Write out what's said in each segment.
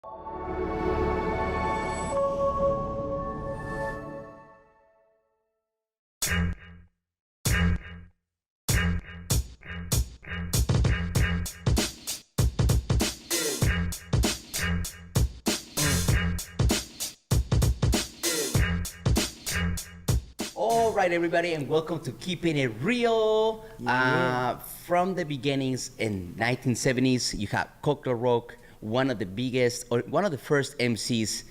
All right, everybody, and welcome to Keeping It Real. From the beginnings in 1970s, you have Cocktail Rock, one of the biggest, or one of the first MCs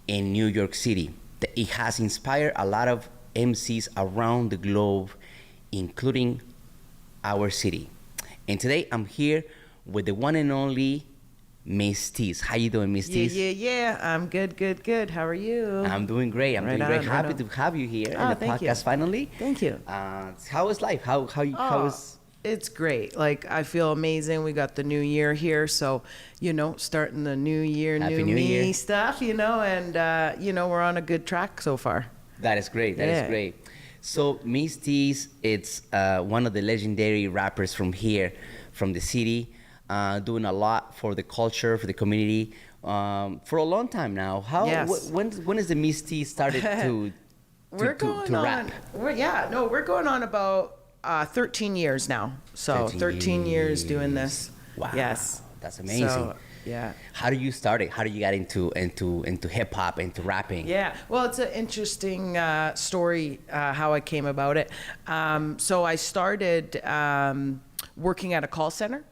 in New York City. It has inspired a lot of MCs around the globe, including our city. And today I'm here with the one and only Ms Teaze. How you doing, Ms Teaze? Yeah. I'm good. How are you? I'm doing great. I'm doing great. Happy to have you here in the podcast finally. Thank you. How is life? How is? It's great. Like, I feel amazing. We got the new year here, so starting the new year, Happy new New me Year. stuff. And we're on a good track so far. That is great. That is great. So Ms Teaze, it's one of the legendary rappers from here, from the city. Doing a lot for the culture, for the community, for a long time now. When is the Ms Teaze started to rap? We're going on about 13 years now. So 13 years doing this. Wow. Yes. That's amazing. So, yeah. How do you start it? How did you get into hip hop, into rapping? Yeah. Well, it's an interesting story how I came about it. So I started working at a call center.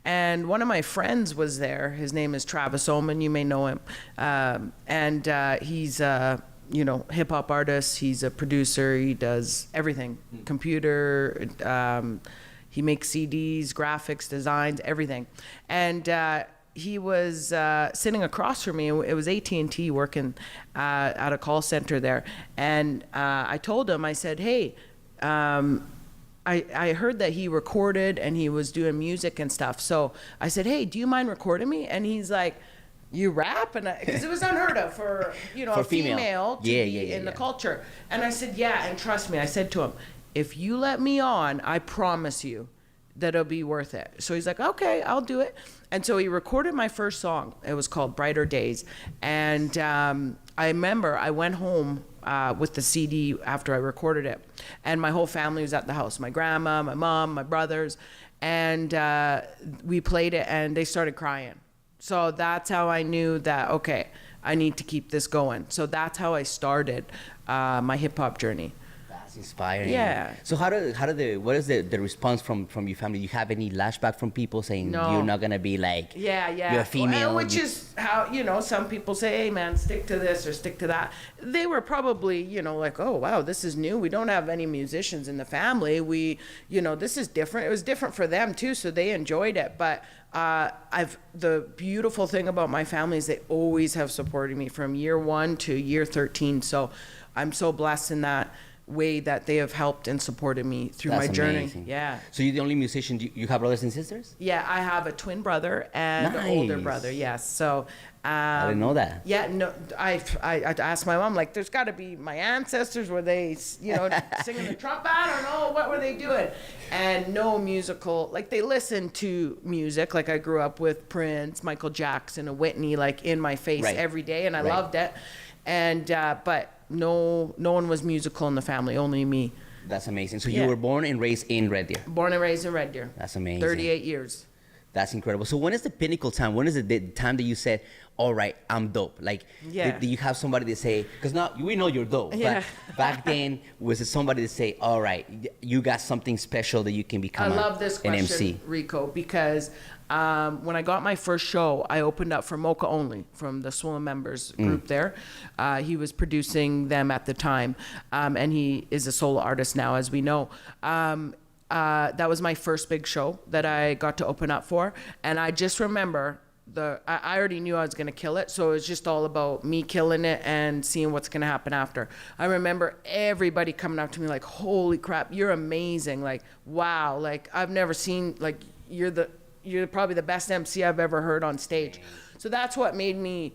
And one of my friends was there. His name is Travis Oman. You may know him. He's a hip hop artist. He's a producer. He does everything. Computer. He makes CDs, graphics, designs, everything. And he was sitting across from me. It was AT&T working at a call center there. And I told him, I said, hey, I heard that he recorded and he was doing music and stuff. So I said, hey, do you mind recording me? And he's like, you rap? And because it was unheard of for a female to be in the culture. And I said, yeah, and trust me, I said to him, if you let me on, I promise you that it'll be worth it. So he's like, okay, I'll do it. And so he recorded my first song. It was called Brighter Days. And I remember I went home with the CD after I recorded it. And my whole family was at the house. My grandma, my mom, my brothers. And we played it and they started crying. So that's how I knew that, okay, I need to keep this going. So that's how I started my hip hop journey. That's inspiring. Yeah. So what is the response from your family? Do you have any lashback from people saying you're not gonna be like you're a female? Which is how some people say, hey man, stick to this or stick to that. They were probably like, oh wow, this is new. We don't have any musicians in the family. We this is different. It was different for them too, so they enjoyed it. But the beautiful thing about my family is they always have supported me from year 1 to year 13. So I'm so blessed in that way that they have helped and supported me through my journey. Amazing. Yeah. So you're the only musician. You have brothers and sisters? Yeah, I have a twin brother and an older brother. Yes. So I didn't know that. Yeah, no, I asked my mom, like, there's got to be my ancestors. Were they, singing the trumpet? I don't know. What were they doing? And no musical. Like, they listened to music. Like, I grew up with Prince, Michael Jackson, and Whitney, like, in my face every day, and I loved it. And but no one was musical in the family. Only me. That's amazing. So you were born and raised in Red Deer. Born and raised in Red Deer. That's amazing. 38 years. That's incredible. So when is the pinnacle time? When is the time that you said, all right, I'm dope? Like, did you have somebody to say, because now we know you're dope, but back then, was it somebody to say, all right, you got something special that you can become I love this question, an MC? Rico, because when I got my first show, I opened up for Mocha Only from the Swollen Members group there. He was producing them at the time, and he is a solo artist now, as we know. That was my first big show that I got to open up for. And I just remember I already knew I was going to kill it. So it was just all about me killing it and seeing what's going to happen after. I remember everybody coming up to me like, holy crap, you're amazing. Like, wow. Like, I've never seen, like, you're probably the best MC I've ever heard on stage. So that's what made me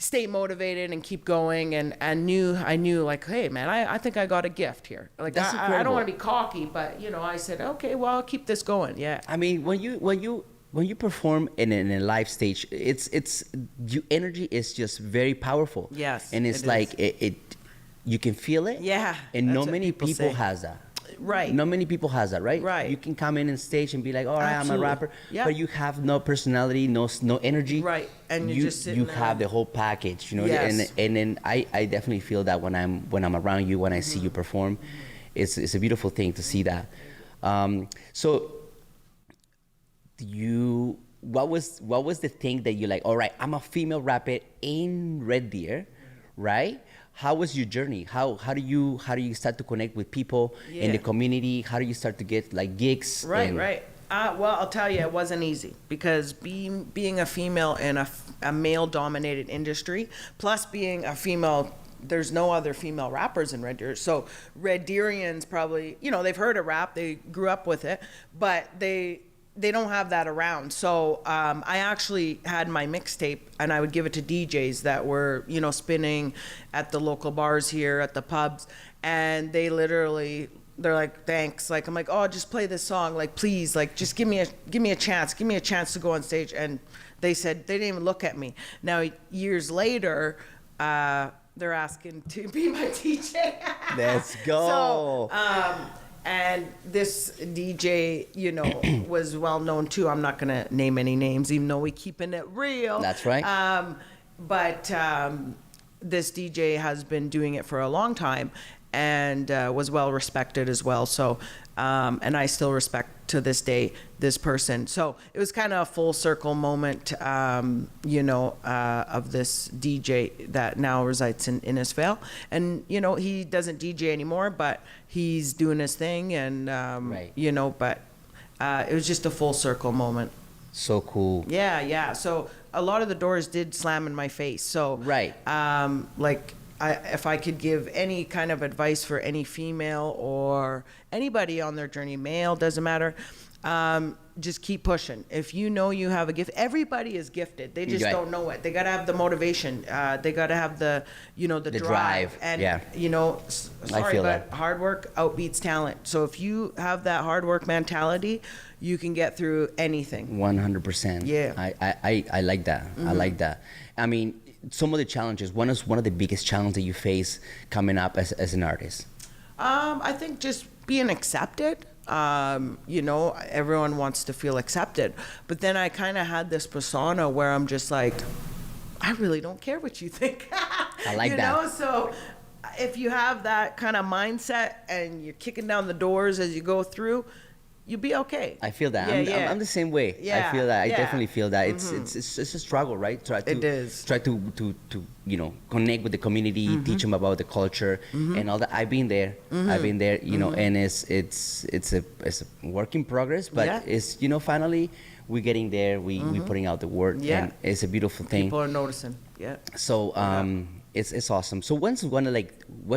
stay motivated and keep going, and I knew like, hey man, I think I got a gift here. Like, I don't want to be cocky, but I said, okay, well, I'll keep this going. Yeah. I mean, when you when you perform in a live stage, it's your energy is just very powerful. Yes, and it's it like is. it you can feel it. Yeah, and that's not what many people people say. has that. Right. Not many people has that, right? Right. You can come in and stage and be like, all right, Absolutely. I'm a rapper, Yeah. but you have no personality, no energy. Right. And you're just sitting you there. have the whole package, you know. Yes. And then I definitely feel that when I'm around you, when I see you perform, it's a beautiful thing to see that. So what was the thing that you like? All right, I'm a female rapper in Red Deer, right? How was your journey? How do you start to connect with people in the community? How do you start to get like gigs? Right. Well, I'll tell you, it wasn't easy because being a female in a male-dominated industry, plus being a female, there's no other female rappers in Red Deer. So Red Deerians probably, they've heard of rap, they grew up with it, but they don't have that around. So I actually had my mixtape and I would give it to DJs that were, spinning at the local bars here, at the pubs. And they're like, thanks. Like, I'm like, oh, just play this song. Like, please, like, just give me a chance. Give me a chance to go on stage. And they said, they didn't even look at me. Now, years later, they're asking to be my DJ. Let's go. So, and this DJ, was well known too. I'm not gonna name any names, even though we keeping it real. That's right. But this DJ has been doing it for a long time, and was well respected as well. So, and I still respect to this day this person. So it was kind of a full circle moment, of this DJ that now resides in Innisfail. And, he doesn't DJ anymore, but he's doing his thing. And, right. But it was just a full circle moment. So cool. Yeah. So a lot of the doors did slam in my face. So, right. If I could give any kind of advice for any female or anybody on their journey, male, doesn't matter, just keep pushing. If you know you have a gift, everybody is gifted. They just don't know it. They got to have the motivation. They got to have the drive. And, yeah. Sorry, but hard work outbeats talent. So if you have that hard work mentality, you can get through anything. 100%. Yeah. I like that. Mm-hmm. I like that. I mean, some of the challenges, one of the biggest challenges that you face coming up as an artist? I think just being accepted. Everyone wants to feel accepted. But then I kind of had this persona where I'm just like, I really don't care what you think. I like that. So if you have that kind of mindset and you're kicking down the doors as you go through, you'll be okay. I feel that. I'm the same way. Yeah, I feel that. I yeah. definitely feel that. Mm-hmm. It's a struggle, right? It is. Try to connect with the community, Mm-hmm. teach them about the culture and all that. I've been there. And it's a work in progress, but it's finally we're getting there. We're putting out the word, and it's a beautiful thing. People are noticing. Yeah. So it's awesome. So what's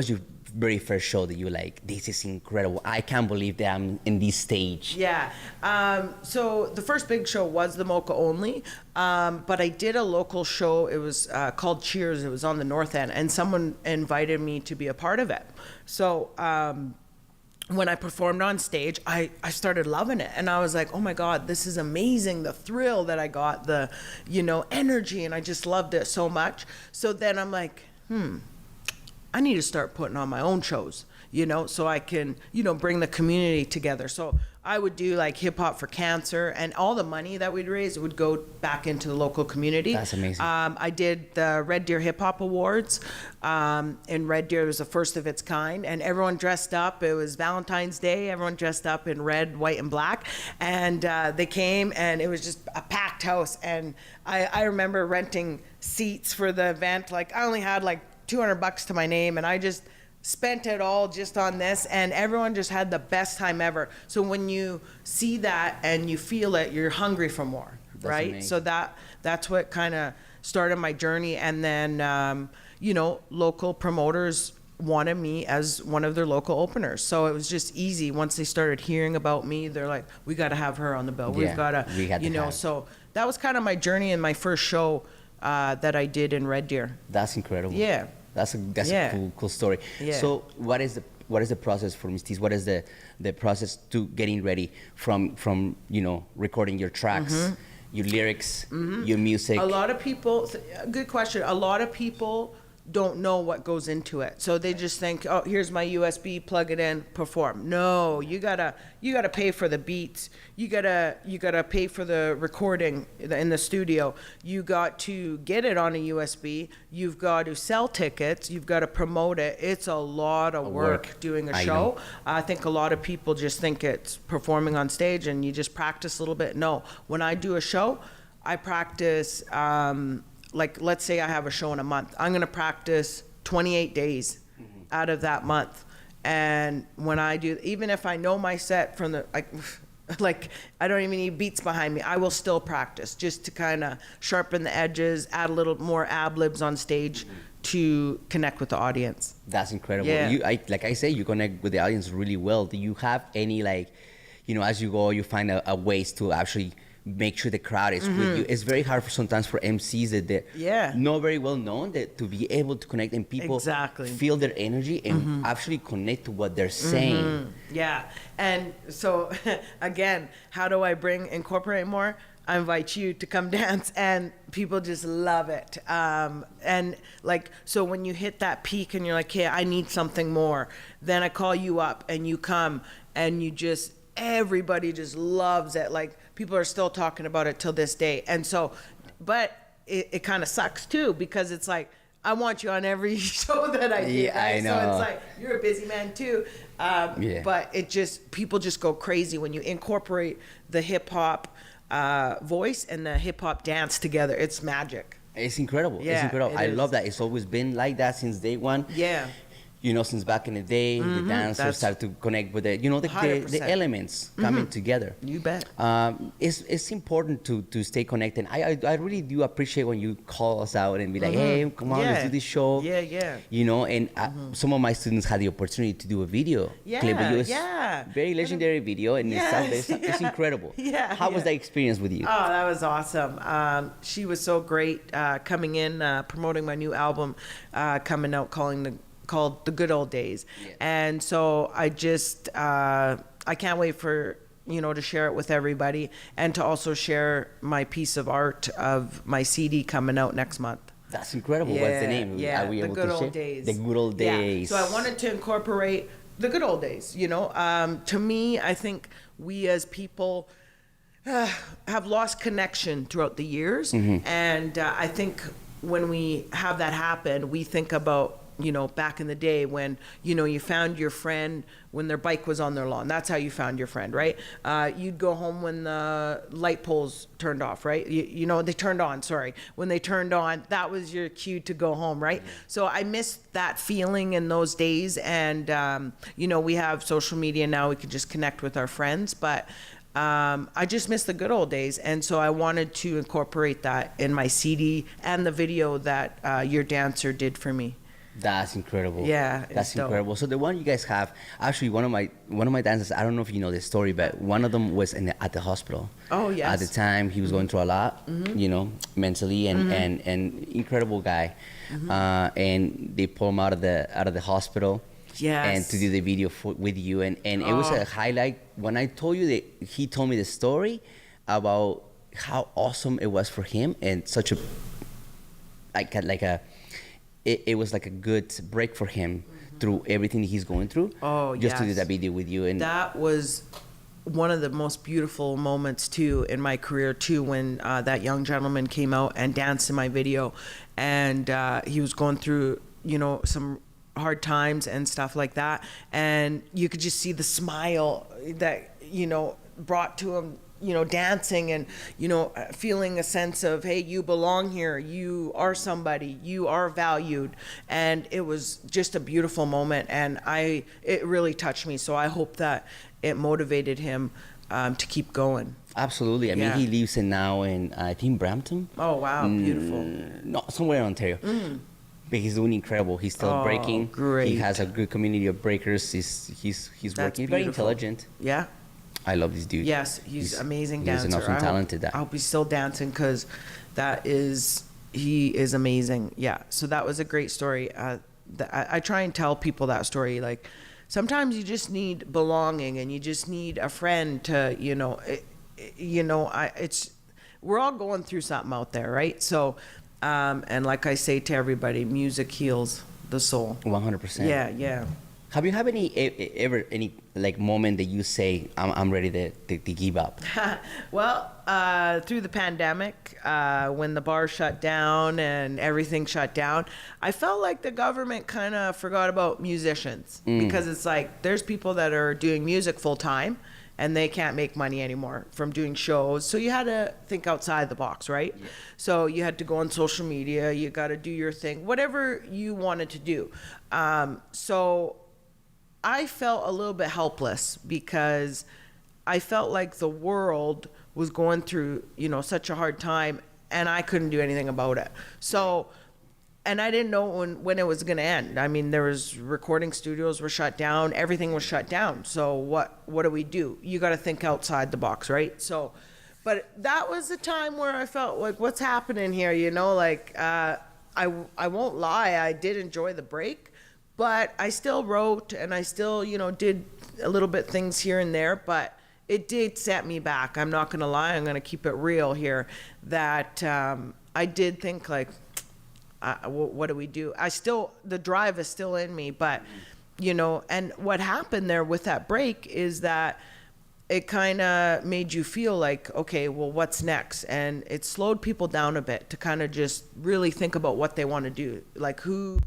your very first show that you like, this is incredible, I can't believe that I'm in this stage? Yeah. So the first big show was the Mocha Only, but I did a local show. It was called Cheers. It was on the North End, and someone invited me to be a part of it. So when I performed on stage, I started loving it, and I was like, oh my God, this is amazing. The thrill that I got, the energy, and I just loved it so much. So then I'm like, I need to start putting on my own shows, so I can, bring the community together. So I would do like Hip Hop for Cancer, and all the money that we'd raise would go back into the local community. That's amazing. I did the Red Deer Hip Hop Awards in Red Deer. It was the first of its kind, and everyone dressed up. It was Valentine's Day. Everyone dressed up in red, white, and black, and they came, and it was just a packed house. And I remember renting seats for the event. Like, I only had like $200 to my name, and I just spent it all just on this, and everyone just had the best time ever. So when you see that and you feel it, you're hungry for more. That's right? amazing. So that's what kind of started my journey. And then local promoters wanted me as one of their local openers. So it was just easy. Once they started hearing about me, they're like, we got to have her on the bill. Yeah, We've got to, so that was kind of my journey and my first show that I did in Red Deer. That's incredible. Yeah. That's a cool story. Yeah. So what is what is the process for Ms Teaze? What is the process to getting ready from recording your tracks, your lyrics, your music? A lot of people, good question. A lot of people don't know what goes into it, so they just think, oh, here's my USB, plug it in, perform. No, you gotta pay for the beats. You gotta pay for the recording in the studio. You got to get it on a USB. You've got to sell tickets. You've got to promote it. It's a lot of work doing a show. I think a lot of people just think it's performing on stage and you just practice a little bit. No, when I do a show, I practice. Like, let's say I have a show in a month. I'm going to practice 28 days out of that month. And when I do, even if I know my set from the, like I don't even need beats behind me, I will still practice just to kind of sharpen the edges, add a little more ad-libs on stage to connect with the audience. That's incredible. Yeah. Like I say, you connect with the audience really well. Do you have any, as you go, you find a ways to actually make sure the crowd is with you? It's very hard sometimes for MCs that they're not very well known, that to be able to connect and people feel their energy and actually connect to what they're saying. Yeah. And so again, how do I incorporate more? I invite you to come dance, and people just love it. And so when you hit that peak and you're like, hey, I need something more, then I call you up and you come and everybody just loves it. Like, people are still talking about it till this day. And so, but it kind of sucks too, because it's like, I want you on every show that I do. Yeah, I know. So it's like, you're a busy man too. But people just go crazy when you incorporate the hip hop voice and the hip hop dance together. It's magic. It's incredible. Yeah, it's incredible. I is. love that. It's always been like that since day one. Yeah. Since back in the day, the dancers start to connect with the elements coming together. You bet. It's important to stay connected. I really do appreciate when you call us out and be like, hey, come on, let's do this show. Yeah. And some of my students had the opportunity to do a video clip with you. It's very legendary video, and it's incredible. How was that experience with you? Oh, that was awesome. She was so great coming in, promoting my new album, coming out, called The Good Old Days. And so I just I can't wait for to share it with everybody, and to also share my piece of art of my CD coming out next month. That's incredible. What's the name? Yeah, Are we The able Good to Old share? Days. The Good Old Days. So I wanted to incorporate the good old days. To me, I think we as people have lost connection throughout the years, and I think when we have that happen, we think about back in the day when, you found your friend when their bike was on their lawn. That's how you found your friend, right? You'd go home when the light poles turned off, right? They turned on, sorry. When they turned on, that was your cue to go home, right? So I missed that feeling in those days. And, we have social media now. We can just connect with our friends. But I just miss the good old days. And so I wanted to incorporate that in my CD and the video that your dancer did for me. That's incredible. Yeah, that's incredible. So the one you guys have, actually, one of my dancers, I don't know if you know this story, but one of them was at the hospital. Oh yes. At the time, he was going through a lot, mentally, and incredible guy. And they pulled him out of the hospital. Yes. And to do the video with you, and it was a highlight. When I told you that he told me the story about how awesome it was for him, and such a it was like a good break for him through everything he's going through. Oh, just to do that video with you. And that was one of the most beautiful moments too in my career too, when that young gentleman came out and danced in my video, and he was going through some hard times and stuff like that, and you could just see the smile that brought to him, dancing and, feeling a sense of, hey, you belong here. You are somebody. You are valued. And it was just a beautiful moment. And it really touched me. So I hope that it motivated him to keep going. Absolutely. I mean, he lives now in, I think, Brampton. Oh, wow. Beautiful. No, somewhere in Ontario. But he's doing incredible. He's still breaking. Great. He has a good community of breakers. He's working. He's very intelligent. Yeah. I love this dude. Yes, he's amazing dancer. He's an awesome talented. I hope he's still dancing, because he is amazing. Yeah, so that was a great story. I try and tell people that story, like, sometimes you just need belonging, and you just need a friend to, we're all going through something out there, right? So, and like I say to everybody, music heals the soul. 100%. Yeah. Have you had ever any like moment that you say, I'm ready to give up? Well, through the pandemic, when the bars shut down and everything shut down, I felt like the government kind of forgot about musicians, because it's like there's people that are doing music full time and they can't make money anymore from doing shows. So you had to think outside the box, right? Yeah. So you had to go on social media, you got to do your thing, whatever you wanted to do. So I felt a little bit helpless, because I felt like the world was going through, such a hard time, and I couldn't do anything about it. So, and I didn't know when it was going to end. I mean, there was recording studios were shut down, everything was shut down. So what do we do? You got to think outside the box, right? So, but that was the time where I felt like, what's happening here? I won't lie, I did enjoy the break. But I still wrote, and I still, did a little bit things here and there, but it did set me back. I'm not going to lie. I'm going to keep it real here, that I did think like, what do we do? The drive is still in me, but, and what happened there with that break is that it kind of made you feel like, okay, well, what's next? And it slowed people down a bit to kind of just really think about what they want to do. Like who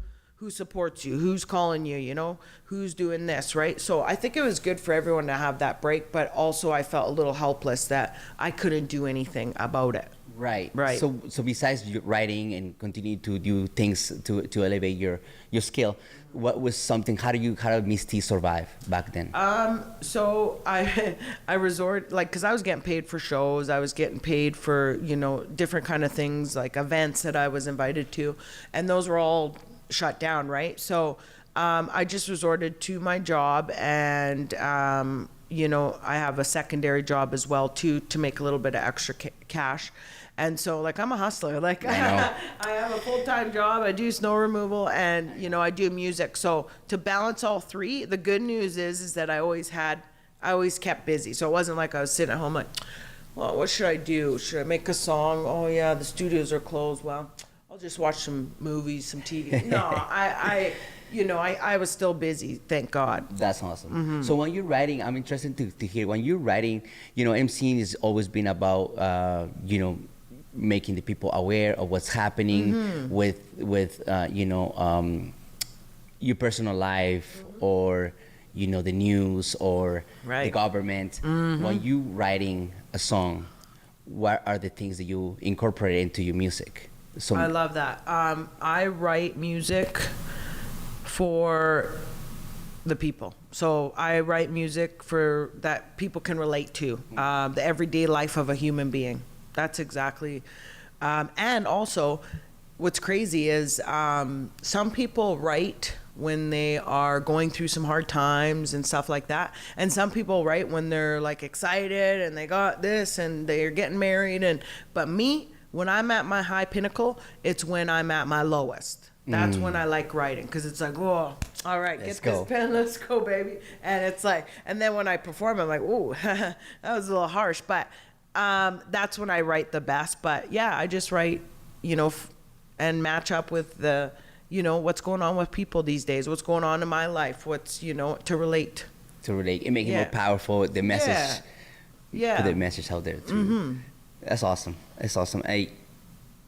supports you, who's calling you, who's doing this, right? So I think it was good for everyone to have that break, but also I felt a little helpless that I couldn't do anything about it. Right. So besides writing and continue to do things to elevate your skill, what was something? How did Ms Teaze survive back then? So I because I was getting paid for shows, I was getting paid for different kind of things, like events that I was invited to, and those were all shut down, right? So I just resorted to my job, and I have a secondary job as well too, to make a little bit of extra cash. And so I'm a hustler. I have a full-time job, I do snow removal, and I do music. So to balance all three, the good news is that I always kept busy. So it wasn't like I was sitting at home like, well, what should I do? Should I make a song? Oh yeah, the studios are closed. Well, I'll just watch some movies, some TV. No, I was still busy, thank God. That's awesome. Mm-hmm. So when you're writing, I'm interested to hear, when you're writing, MCing has always been about, making the people aware of what's happening with your personal life, or, the news, or the government. When you writing a song, what are the things that you incorporate into your music? So I love that. I write music for the people. So I write music that people can relate to, the everyday life of a human being. That's exactly. And also, what's crazy is some people write when they are going through some hard times and stuff like that. And some people write when they're excited and they got this and they're getting married. But me, when I'm at my high pinnacle, it's when I'm at my lowest. That's when I like writing, because it's like, oh, all right, get this pen, let's go, baby. And it's and then when I perform, I'm like, ooh, that was a little harsh. But that's when I write the best. But yeah, I just write, and match up with the, what's going on with people these days, what's going on in my life, what's, to relate. To relate, and make it more powerful, the message. Yeah. Put the message out there too. That's awesome.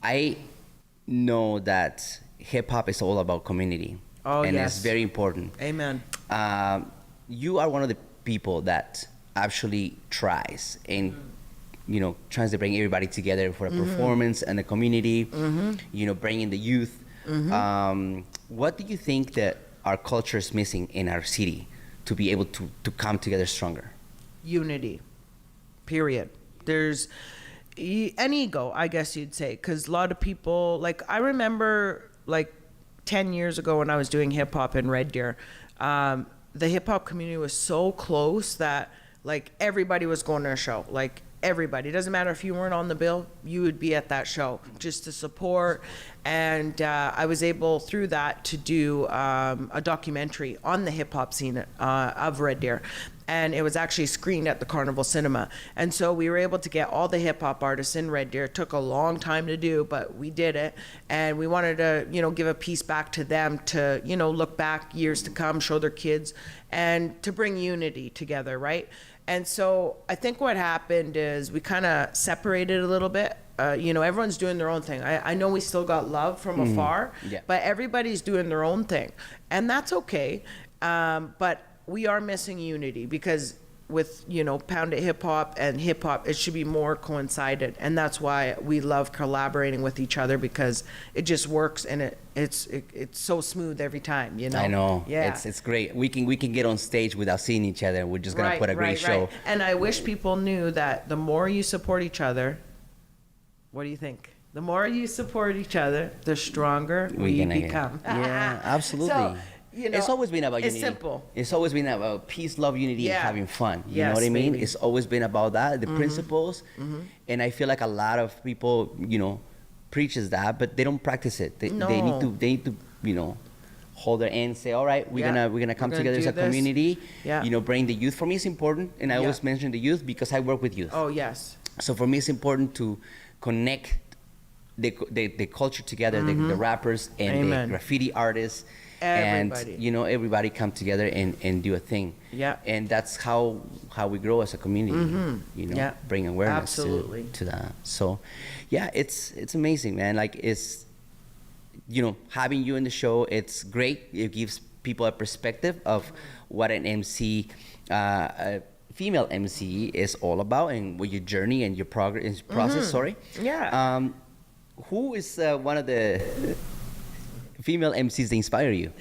I know that hip hop is all about community. Oh, and yes. it's very important. Amen. You are one of the people that actually tries and tries to bring everybody together for a performance and a community. Bringing the youth. What do you think that our culture is missing in our city to be able to come together stronger? Unity. Period. There's an ego, I guess you'd say, because a lot of people, I remember 10 years ago when I was doing hip hop in Red Deer, the hip hop community was so close that everybody was going to a show. everybody. It doesn't matter if you weren't on the bill, you would be at that show just to support. And I was able through that to do a documentary on the hip hop scene of Red Deer. And it was actually screened at the Carnival Cinema. And so we were able to get all the hip hop artists in Red Deer. It took a long time to do, but we did it. And we wanted to, give a piece back to them to, look back years to come, show their kids, and to bring unity together, right? And so I think what happened is we kind of separated a little bit. Everyone's doing their own thing. I know we still got love from afar, but everybody's doing their own thing. And that's okay. But we are missing unity because with, pounded hip hop and hip hop, it should be more coincided. And that's why we love collaborating with each other, because it just works and it's so smooth every time, I know. Yeah. It's great. We can get on stage without seeing each other. We're just going to put a great show. Right. And I wish people knew that the more you support each other, what do you think? The more you support each other, the stronger we become. Yeah, absolutely. So, it's always been about unity. It's simple. It's always been about peace, love, unity, and having fun. You know Yes, what I mean? baby. It's always been about that, the principles. And I feel like a lot of people, preaches that, but they don't practice it. They need to, hold their end, say, all right, we're gonna come together as a community. Yeah. Bring the youth. For me, it's important, and I always mention the youth because I work with youth. Oh, yes. So for me, it's important to connect the culture together, the rappers and the graffiti artists. Everybody. And everybody come together and do a thing. Yeah. And that's how we grow as a community. Bring awareness to that. So it's amazing, man. Like it's having you in the show, it's great. It gives people a perspective of what an MC a female MC is all about, and what your journey and your process. Sorry. Yeah. Who is one of the female MCs that inspire you?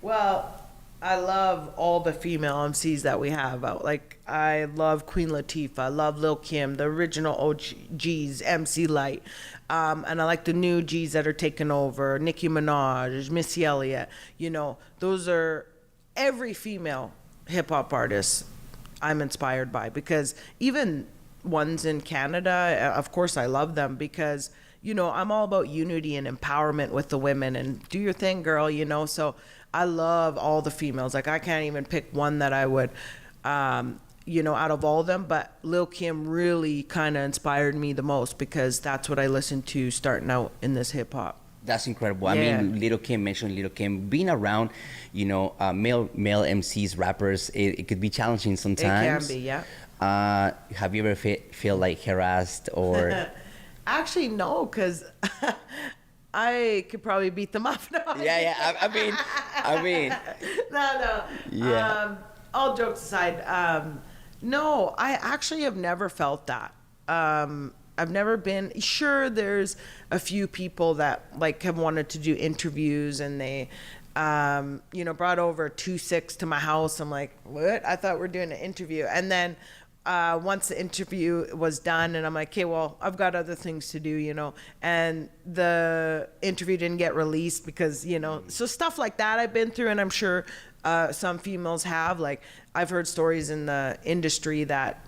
Well, I love all the female MCs that we have out. Like, I love Queen Latifah. I love Lil Kim, the original OGs, MC Light. And I like the new G's that are taking over. Nicki Minaj, Missy Elliott. Those are every female hip-hop artist I'm inspired by. Because even ones in Canada, of course I love them because I'm all about unity and empowerment with the women and do your thing, girl, so I love all the females. Like, I can't even pick one that I would, out of all of them, but Lil Kim really kind of inspired me the most because that's what I listened to starting out in this hip hop. That's incredible. I mean, Lil Kim, mentioned Lil Kim, being around, male MCs, rappers, it could be challenging sometimes. It can be, yeah. Have you ever feel like harassed or... Actually, no, because I could probably beat them up. No. Yeah. I mean. No. Yeah. All jokes aside, no, I actually have never felt that. I've never been. Sure, there's a few people that have wanted to do interviews, and they, brought over 2-6 to my house. I'm like, what? I thought we were doing an interview, and then. Once the interview was done and I'm like, okay, well, I've got other things to do, and the interview didn't get released because, so stuff like that I've been through, and I'm sure some females have. Like, I've heard stories in the industry that,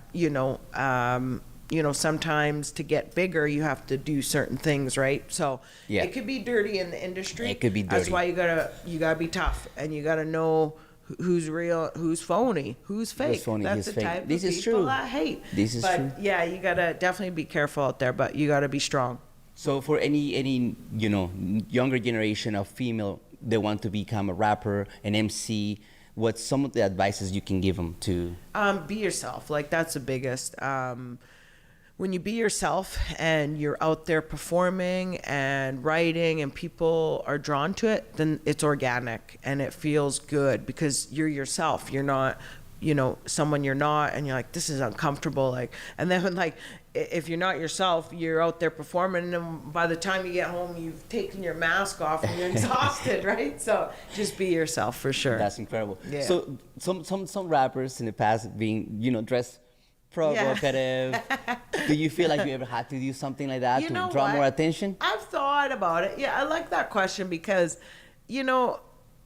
sometimes to get bigger, you have to do certain things, right? So it could be dirty in the industry. It could be dirty. That's why you gotta be tough, and you gotta know who's real, who's phony, who's fake. Who's phony, That's who's the fake. type This of is people true. I hate. This is true. But yeah, you gotta definitely be careful out there, but you gotta be strong. So for any younger generation of female that want to become a rapper, an MC, what's some of the advices you can give them to? Be yourself. Like, that's the biggest. When you be yourself and you're out there performing and writing and people are drawn to it, then it's organic and it feels good because you're yourself. You're not, someone you're not, and you're like, this is uncomfortable. Like, and then if you're not yourself, you're out there performing, and by the time you get home, you've taken your mask off and you're exhausted, right? So just be yourself for sure. That's incredible. Yeah. So some rappers in the past being, dressed provocative. Do you feel like you ever had to do something like that draw more attention? I've thought about it. Yeah, I like that question because,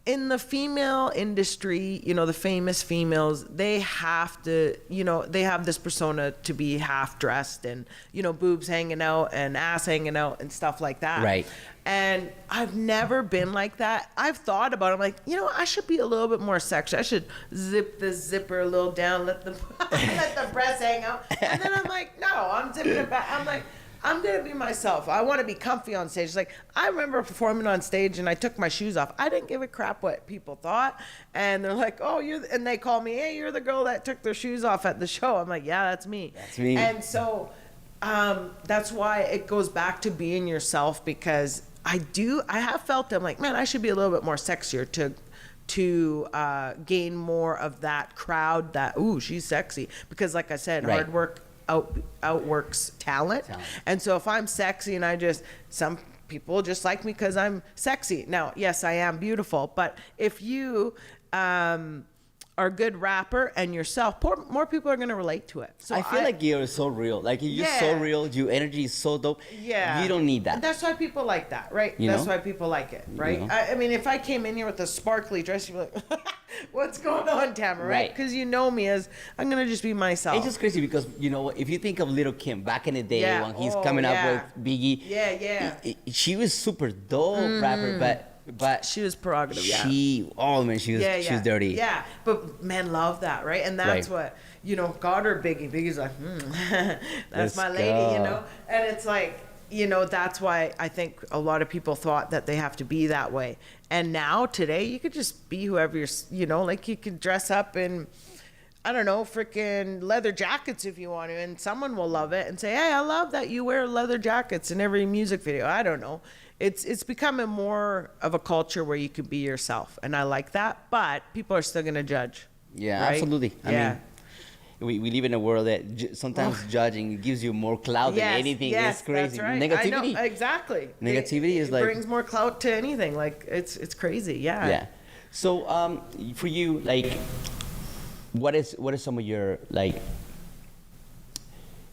in the female industry, you know, the famous females, they have to, you know, they have this persona to be half dressed and, you know, boobs hanging out and ass hanging out and stuff like that. Right. And I've never been like that. I've thought about it. I'm like, you know, I should be a little bit more sexy. I should zip the zipper a little down, let the let the breasts hang out. And then I'm like, no, I'm zipping it back. I'm like, I'm going to be myself. I want to be comfy on stage. It's like, I remember performing on stage and I took my shoes off. I didn't give a crap what people thought. And they're like, oh, and they call me, hey, you're the girl that took their shoes off at the show. I'm like, yeah, that's me. That's me. And so that's why it goes back to being yourself, because I have felt, I'm like, man, I should be a little bit more sexier to gain more of that crowd that, ooh, she's sexy. Because like I said, right. hard work outworks talent. And so if I'm sexy and some people just like me because I'm sexy. Now, yes, I am beautiful, but if you are a good rapper and yourself, more people are going to relate to it. So I feel like you're so real. Like you're so real. Your energy is so dope. Yeah. You don't need that. And that's why people like that, right? That's why people like it, right? You know? I mean, if I came in here with a sparkly dress, you'd be like, what's going on, Tamara, right? Because you know me as, I'm going to just be myself. It's just crazy because, you know, if you think of Little Kim back in the day when he's coming up with Biggie. Yeah. She was super dope rapper, but she was prerogative. She was dirty. Yeah, but men love that, right? And that's what, you know, got her Biggie. Biggie's like, that's my lady, you know? And it's like, you know, that's why I think a lot of people thought that they have to be that way. And now, today, you could just be whoever you're, you know, like you can dress up in, I don't know, freaking leather jackets if you want to, and someone will love it and say, hey, I love that you wear leather jackets in every music video. I don't know. It's becoming more of a culture where you can be yourself, and I like that, but people are still going to judge. Yeah, right? absolutely. I mean, we live in a world that sometimes judging gives you more clout than anything. Yes, it's crazy. That's right. Negativity. I know, exactly. Negativity is like... It brings more clout to anything. Like, it's crazy, Yeah. So, for you, like, what is some of your, like,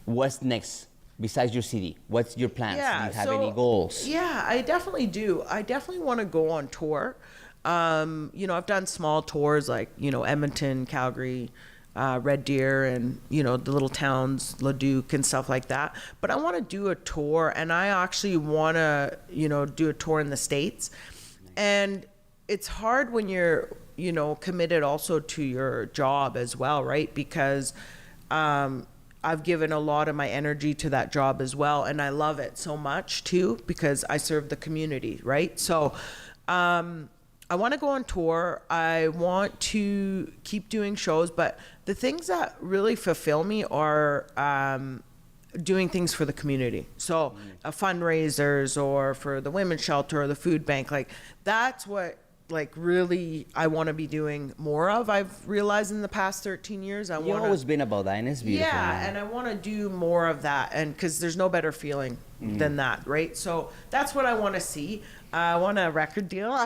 what's next? Besides your CD, what's your plans? Do you have any goals? Yeah, I definitely do. I definitely want to go on tour. You know, I've done small tours like, you know, Edmonton, Calgary, Red Deer, and, you know, the little towns, Leduc and stuff like that. But I want to do a tour, and I actually want to, you know, do a tour in the States. And it's hard when you're, you know, committed also to your job as well, right? Because I've given a lot of my energy to that job as well, and I love it so much too because I serve the community, right? So I want to go on tour. I want to keep doing shows, but the things that really fulfill me are doing things for the community. So fundraisers, or for the women's shelter, or the food bank. Like, that's what, like, really I want to be doing more of. I've realized in the past 13 years You've always been about that, and it's beautiful. Yeah, and I want to do more of that, and because there's no better feeling than that, right? So that's what I want to see. I want a record deal.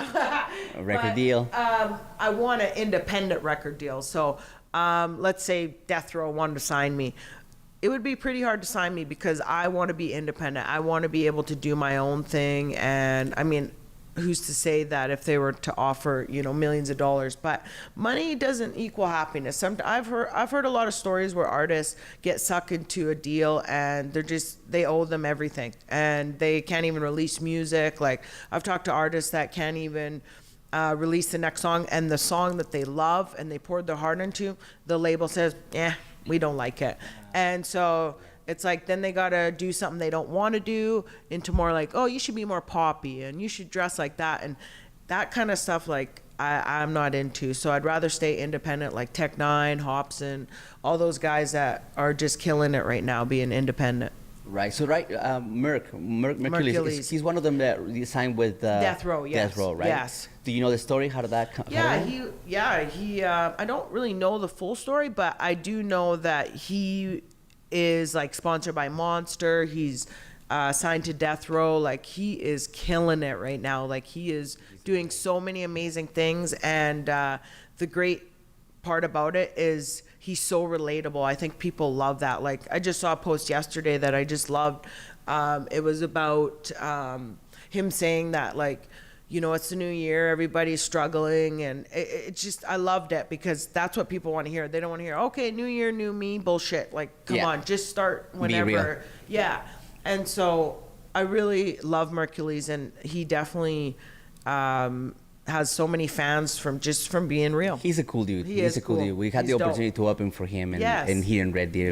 Deal. I want an independent record deal. So let's say Death Row wanted to sign me. It would be pretty hard to sign me because I want to be independent. I want to be able to do my own thing, and I mean, who's to say that if they were to offer, you know, millions of dollars? But money doesn't equal happiness. I've heard a lot of stories where artists get sucked into a deal and they owe them everything and they can't even release music. Like, I've talked to artists that can't even release the next song, and the song that they love and they poured their heart into, the label says, we don't like it. And so it's like, then they gotta do something they don't want to do into more like, oh, you should be more poppy and you should dress like that, and that kind of stuff. Like, I'm not into. So I'd rather stay independent, like Tech Nine, Hobson, all those guys that are just killing it right now, being independent. Right. So Mercules, he's one of them that you signed with Death Row. Yes. Death Row, right? Yes. Do you know the story? How did that come? He I don't really know the full story, but I do know that he is like sponsored by Monster. He's signed to Death Row. Like, he is killing it right now. Like, he is doing so many amazing things, and the great part about it is he's so relatable. I think people love that. Like, I just saw a post yesterday that I just loved. It was about him saying that, like, it's the new year, everybody's struggling, and it's just, I loved it because that's what people want to hear. They don't want to hear, okay, new year, new me, bullshit. Like, come on, just start whenever. Yeah. And so I really love Mercules, and he definitely has so many fans from being real. He's a cool dude. He's a cool dude. We had the opportunity to open for him and here in Red Deer.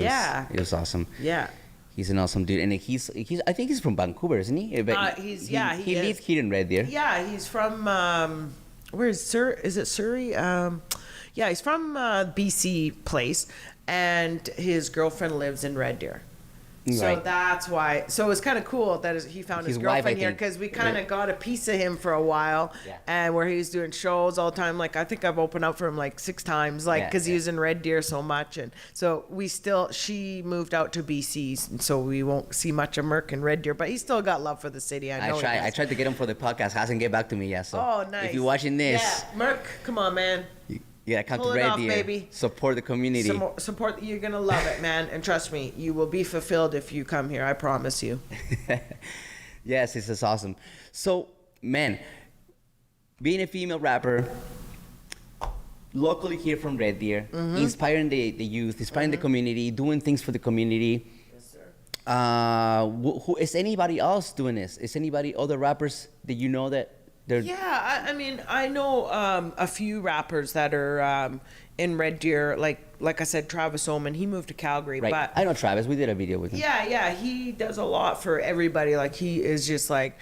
It was awesome. Yeah. He's an awesome dude, and he's I think he's from Vancouver, isn't he? But he lives here in Red Deer. Yeah, he's from where is Is it Surrey? Yeah, he's from BC place, and his girlfriend lives in Red Deer. So that's why. So it's kind of cool that he found his girlfriend here, because we kind of got a piece of him for a while, and where he was doing shows all the time. Like, I think I've opened up for him like 6 times, like, because he was in Red Deer so much. And so she moved out to BC, and so we won't see much of Merc in Red Deer, but he's still got love for the city. I tried to get him for the podcast. Hasn't get back to me yet. So nice. If you're watching this, Merc, come on, man. Yeah, come to Red Deer, baby. Support the community. Support. You're gonna love it, man. And trust me, you will be fulfilled if you come here. I promise you. Yes, this is awesome. So, man, being a female rapper, locally here from Red Deer, inspiring the youth, inspiring the community, doing things for the community. Yes, sir. Who is anybody else doing this? Is anybody other rappers that you know that? Yeah, I mean, I know a few rappers that are in Red Deer. Like I said, Travis Oman, he moved to Calgary. Right. But I know Travis. We did a video with him. Yeah, he does a lot for everybody. Like, he is just like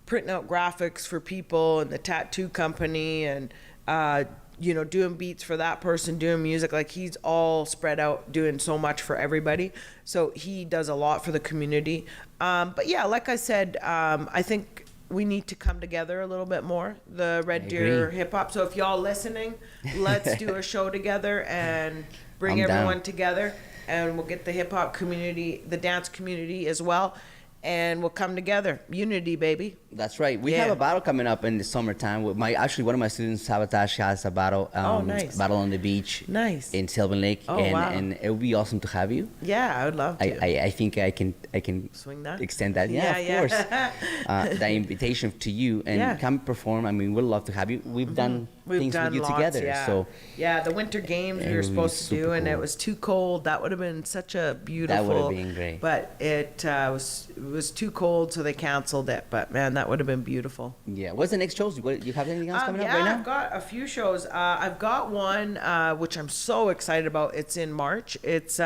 printing out graphics for people and the tattoo company, and doing beats for that person, doing music. Like, he's all spread out, doing so much for everybody. So he does a lot for the community. But yeah, like I said, I think we need to come together a little bit more, the Red Deer hip hop. So if y'all listening, let's do a show together and bring everyone together, and we'll get the hip hop community, the dance community as well, and we'll come together. Unity, baby. That's right. We have a battle coming up in the summertime. With one of my students, Sabotage, has a battle. Nice. Battle on the beach. Nice. In Sylvan Lake. Oh, wow. And it would be awesome to have you. Yeah, I would love to. I think I can swing that. Extend that. Yeah, of course. The invitation to you and come perform. I mean, we'd love to have you. We've done things with you together. Yeah. So the winter games we were supposed to do, and it was too cold. That would have been such a beautiful. That would have been great. But it was too cold, so they canceled it. But man, that would have been beautiful. Yeah. What's the next shows? Do you have anything else coming up right now? I've got a few shows. I've got one which I'm so excited about. It's in March. It's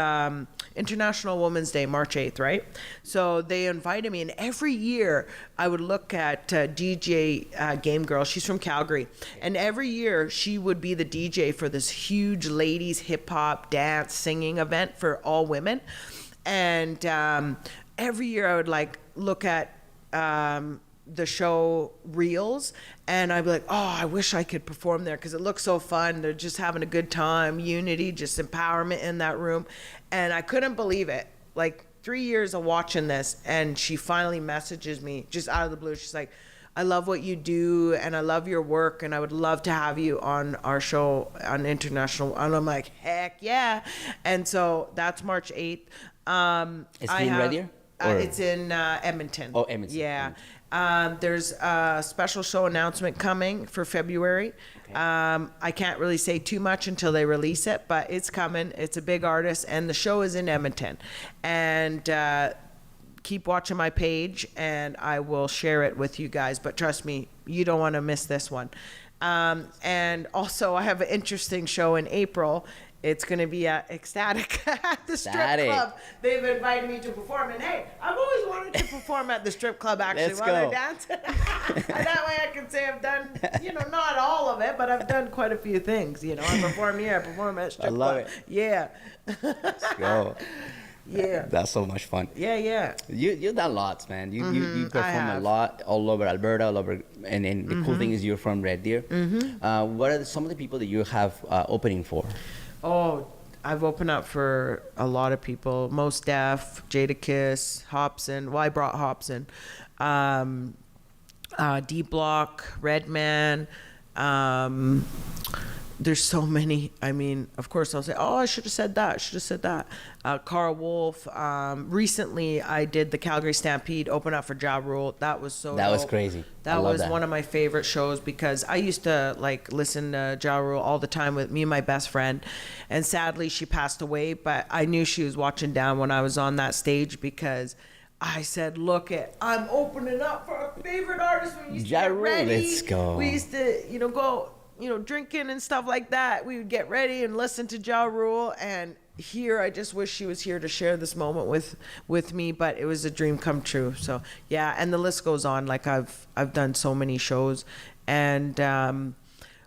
International Women's Day, March 8th, right? So they invited me, and every year I would look at DJ Game Girl. She's from Calgary, and every year she would be the DJ for this huge ladies hip hop dance singing event for all women. And every year I would look at the show reels, and I'd be like, oh, I wish I could perform there, because it looks so fun. They're just having a good time, unity, just empowerment in that room. And I couldn't believe it. 3 years of watching this, and she finally messages me just out of the blue. She's like, I love what you do, and I love your work, and I would love to have you on our show on International. And I'm like, heck yeah. And so that's March 8th. It's in Red Deer? It's in Edmonton. Oh, Edmonton. Yeah. There's a special show announcement coming for February. Okay. I can't really say too much until they release it, but it's coming. It's a big artist, and the show is in Edmonton. And keep watching my page, and I will share it with you guys. But trust me, you don't want to miss this one. And also, I have an interesting show in April. It's going to be at Ecstatic at the strip club. They've invited me to perform. And hey, I've always wanted to perform at the strip club, actually, while I dance. And that way I can say I've done, not all of it, but I've done quite a few things. I perform here, I perform at strip club. I love it. Yeah. Let's go. Yeah. That's so much fun. Yeah. You've done lots, man. You perform a lot all over Alberta, and then the cool thing is you're from Red Deer. What are some of the people that you have opening for? Oh, I've opened up for a lot of people. Mos Def, Jadakiss, Hobson. Well, I brought Hobson. D Block, Redman. there's so many. I mean, of course, I'll say, oh, I should have said that. Should have said that. Carl Wolf. Recently, I did the Calgary Stampede open up for Ja Rule. That was so. That dope. was crazy. That was one of my favorite shows because I used to like listen to Ja Rule all the time with me and my best friend, and sadly she passed away. But I knew she was watching down when I was on that stage because I said, "Look I'm opening up for a favorite artist. We used to get ready. Let's go. We used to, go." Drinking and stuff like that. We would get ready and listen to Ja Rule. And here, I just wish she was here to share this moment with me. But it was a dream come true. So yeah, and the list goes on. Like I've done so many shows, and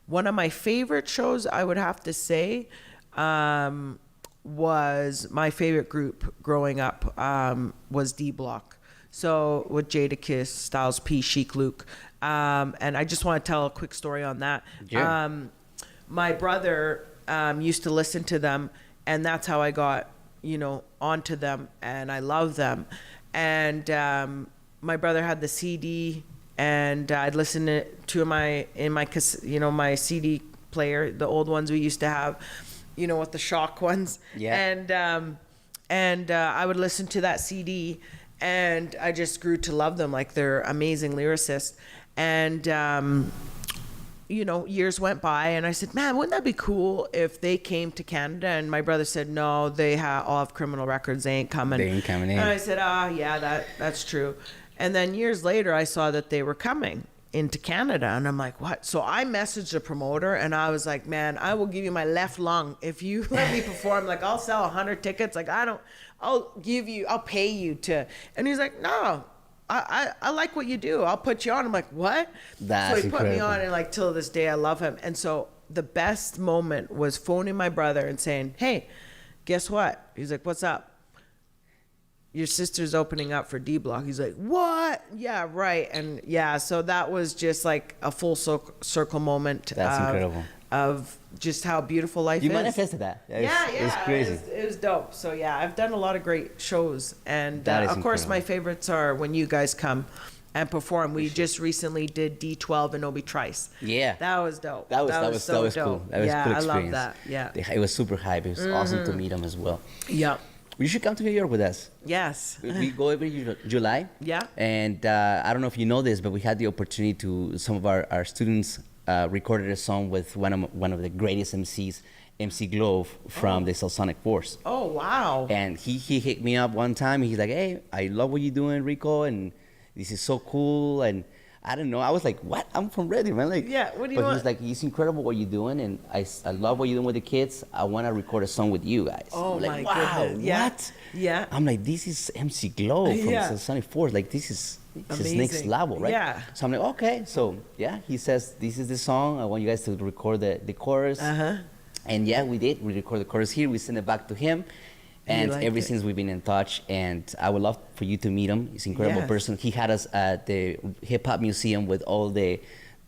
one of my favorite shows I would have to say was my favorite group growing up was D Block. So with Jadakiss, Styles P, Chic Luke. And I just want to tell a quick story on that. Yeah. My brother used to listen to them, and that's how I got, onto them, and I love them. And my brother had the CD, and I'd listen to my my CD player, the old ones we used to have, with the shock ones. Yeah. And I would listen to that CD. And I just grew to love them. Like, they're amazing lyricists. And, years went by, and I said, man, wouldn't that be cool if they came to Canada? And my brother said, no, they all have criminal records. They ain't coming. They ain't coming in. And I said, yeah, that's true. And then years later, I saw that they were coming into Canada, and I'm like, what? So I messaged the promoter, and I was like, man, I will give you my left lung if you let me perform. Like, I'll sell 100 tickets. Like, I'll pay you to. And he's like, no, I like what you do. I'll put you on. I'm like, what? That's so he put me incredible. on, and like till this day, I love him. And so the best moment was phoning my brother and saying, hey, guess what? He's like, what's up? Your sister's opening up for D Block. He's like, what? Yeah, right. And yeah, so that was just like a full circle moment. That's incredible. Of just how beautiful life is. You manifested that. It's crazy. It was dope. So yeah, I've done a lot of great shows, and of course incredible. my favorites are when you guys come and perform. We just recently did D12 and Obi Trice. Yeah. That was dope. That was so cool. dope. That was Yeah, cool experience. I love that. Yeah. It was super hype. It was awesome to meet them as well. Yeah. You should come to New York with us. Yes. We go every July. Yeah. And I don't know if you know this, but we had the opportunity to, some of our students recorded a song with one of the greatest MCs, MC Glove from the Sonic Force. Oh, wow. And he hit me up one time. He's like, hey, I love what you're doing, Rico, and this is so cool. And I don't know. I was like, what? I'm from Red Deer, man. Like, yeah, what do you want? But he's like, it's incredible what you're doing, and I love what you're doing with the kids. I want to record a song with you guys. Oh, I'm like, my wow, goodness. Yeah. what? Yeah. I'm like, this is MC Glove from Sonic Force. Like, this is next level, right? Yeah. So I'm like, okay. So, yeah, he says, this is the song. I want you guys to record the chorus. Uh-huh. And, yeah, we did. We recorded the chorus here. We sent it back to him. And ever since we've been in touch, and I would love for you to meet him. He's an incredible person. He had us at the Hip Hop Museum with all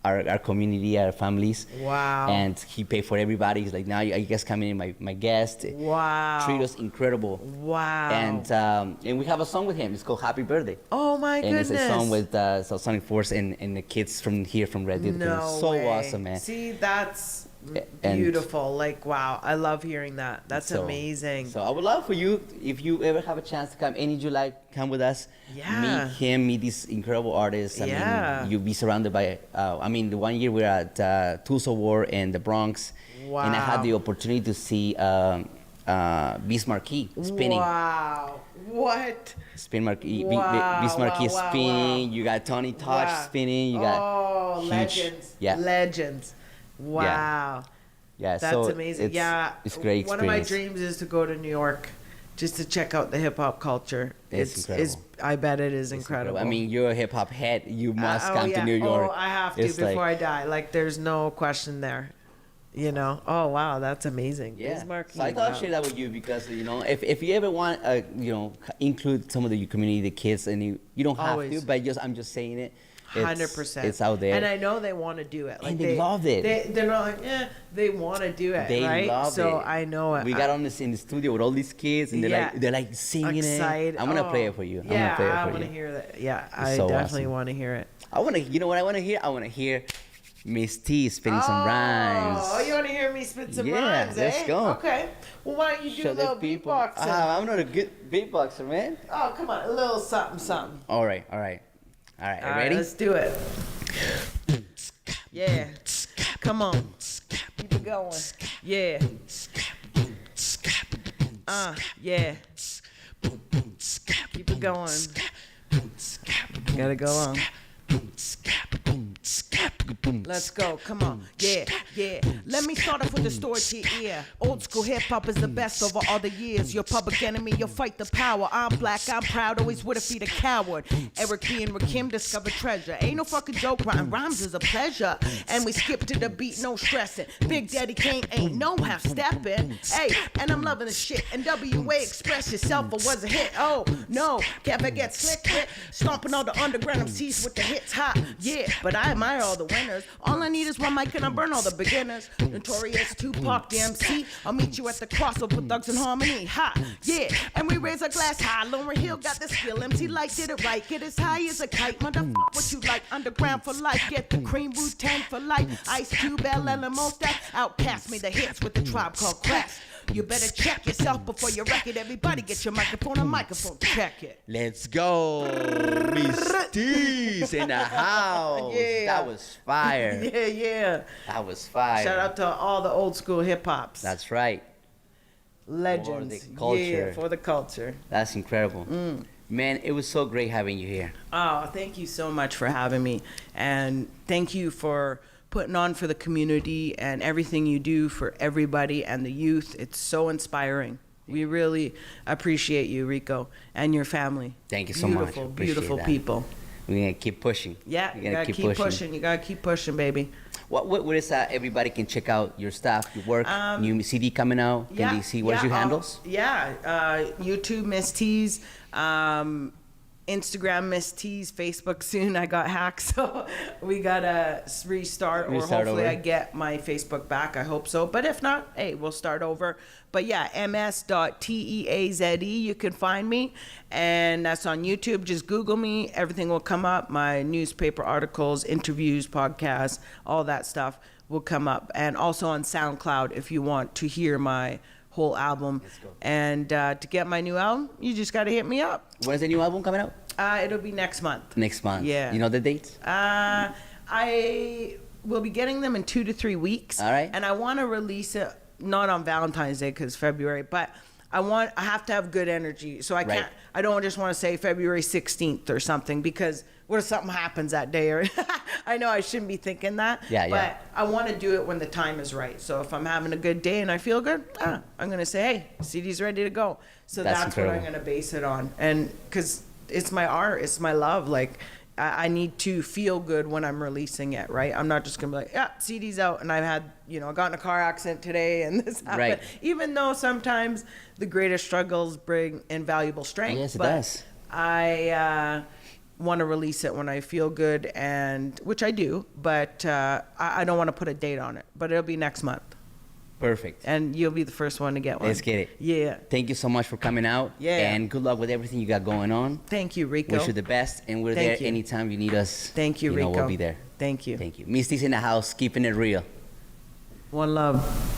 our community, our families. Wow. And he paid for everybody. He's like, now you guys come in, my guest. Wow. Treat us incredible. Wow. And we have a song with him. It's called Happy Birthday. Oh my goodness. And it's a song with Sonic Force and the kids from here from Red Deer. No it's so way. awesome, man. See, that's And beautiful. Like, wow. I love hearing that. That's amazing. So I would love for you, if you ever have a chance to come any July, come with us. Yeah. Meet him, meet these incredible artists. I mean, you'll be surrounded by, the one year we were at Tulsa War in the Bronx. Wow. And I had the opportunity to see Beast Marquee spinning. Wow. What? Beast Marquee Wow. spinning. You got Tony Touch spinning. You got huge, legends. Yeah. Legends. Wow. Yeah, That's so amazing. It's great experience. One of my dreams is to go to New York just to check out the hip hop culture. It's incredible. I bet it is incredible. I mean, you're a hip hop head. You must come to New York. Oh, I have to before I die. Like, there's no question there. Oh wow, that's amazing. Yeah. Marquee, So I thought I'd share that with you because if you ever want include some of the community, the kids, and you don't have to, but I'm just saying it. 100%. It's out there, and I know they want to do it. Like, and they love it. They're not like, they want to do it. They right? love it. So I know it. We got on this in the studio with all these kids, and they're like singing excited. it. I'm gonna play it for you. Yeah, I want to hear that. Yeah, I so definitely awesome. want to hear it. I want to. You know what I want to hear? I want to hear Ms Teaze spitting some rhymes. Oh, you want to hear me spit some rhymes, eh? Let's go. Okay. Well, why don't you do a little beatboxing? I'm not a good beatboxer, man. Oh, come on. A little something, something. All right. Ready? Let's do it. Yeah. Come on. Keep it going. Yeah. Yeah. Keep it going. Gotta go on. Let's go, come on, yeah. Let me start off with the story to your ear. Old school hip hop is the best over all the years. Your public enemy, you'll fight the power. I'm black, I'm proud, always would defeat a coward. Eric B and Rakim discovered treasure. Ain't no fucking joke, writing rhymes is a pleasure. And we skip to the beat, no stressing. Big Daddy Kane ain't no half stepping. Hey, and I'm loving the shit. And WA express yourself, or was a hit. Oh no, can't forget slick hit. Stomping all the underground MCs with the hits hot. Yeah, but I admire all the winners. All I need is one mic and I burn all the beginners. Notorious Tupac, the MC. I'll meet you at the crossover with Thugs in Harmony. Ha, yeah, and we raise a glass high. Lauren Hill got the skill. MC Light did it right. Get as high as a kite. Motherfuck what you like. Underground for life. Get the cream Wu-Tang for life. Ice Cube, LL, Stack. Outcast me the hits with the Tribe Called Quest. You better check yourself before you wreck it. Everybody get your microphone and microphone. Check it. Let's go. Ms Teaze in the house. Yeah. That was fire. Yeah. That was fire. Shout out to all the old school hip hops. That's right. Legends. For the culture. Yeah, for the culture. That's incredible. Man, it was so great having you here. Oh, thank you so much for having me. And thank you for putting on for the community and everything you do for everybody and the youth. It's so inspiring. We really appreciate you, Rico, and your family. Thank you so much. Beautiful people. We're going to keep pushing. Yeah, you got to keep pushing. You got to keep pushing, baby. What is that? Everybody can check out your stuff, your work, new CD coming out. Can they see what's your handles? YouTube, Ms Teaze. Instagram, Ms Teaze. Facebook soon. I got hacked, so we gotta restart or hopefully I get my Facebook back. I hope so, but if not, hey, we'll start over. But yeah, ms.teaze. You can find me, and that's on YouTube. Just Google me. Everything will come up. My newspaper articles, interviews, podcasts, all that stuff will come up, and also on SoundCloud if you want to hear my whole album. And to get my new album, you just got to hit me up. When's the new album coming out? It'll be next month. Next month. Yeah. You know the dates? I will be getting them in 2 to 3 weeks. All right. And I want to release it not on Valentine's Day because February, but I have to have good energy. So I can't. Right. I don't just want to say February 16th or something because what if something happens that day? Or I know I shouldn't be thinking that. But I want to do it when the time is right. So if I'm having a good day and I feel good, I'm going to say, hey, CD's ready to go. So that's what I'm going to base it on. And because it's my art, it's my love. Like I need to feel good when I'm releasing it, right? I'm not just gonna be like, yeah, CD's out, and I've had, I got in a car accident today, and this happened. Right. Even though sometimes the greatest struggles bring invaluable strength. Yes, it does. I want to release it when I feel good, and which I do, but I don't want to put a date on it. But it'll be next month. Perfect. And you'll be the first one to get one. Let's get it. Yeah. Thank you so much for coming out. Yeah. And good luck with everything you got going on. Thank you, Rico. Wish you the best, and we're there anytime you need us. Thank you, Rico. We'll be there. Thank you. Thank you. Ms Teaze in the house, keeping it real. One love.